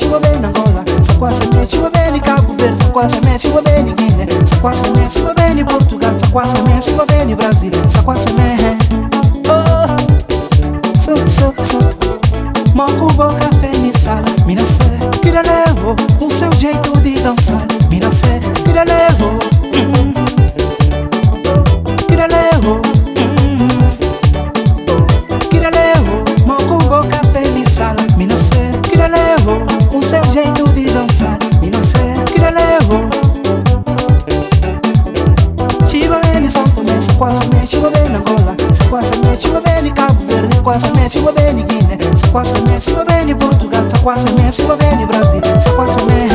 chiwa bene Angola, sakwaseme chiwa bene Cabo Verde, sakwaseme chiwa bene Guiné, sakwaseme chiwa bene Portugal, sakwaseme chiwa bene Brasil, sakwaseme oh, so Moco boca feliçada, mina sé, queria levo o seu jeito de dançar, mina sé, queria levo, queria levo, queria levo, moco boca feliçada, mina sé, queria levo o seu jeito de dançar, mina sé, queria levo. Chiva bene São Tomé, sakwaseme chiva bene Angola, sakwaseme chiva bene Cabo Verde, sakwaseme chiva bene Guiné, sakwaseme chiva bene Portugal, sakwaseme chiva bene Brasil, sakwaseme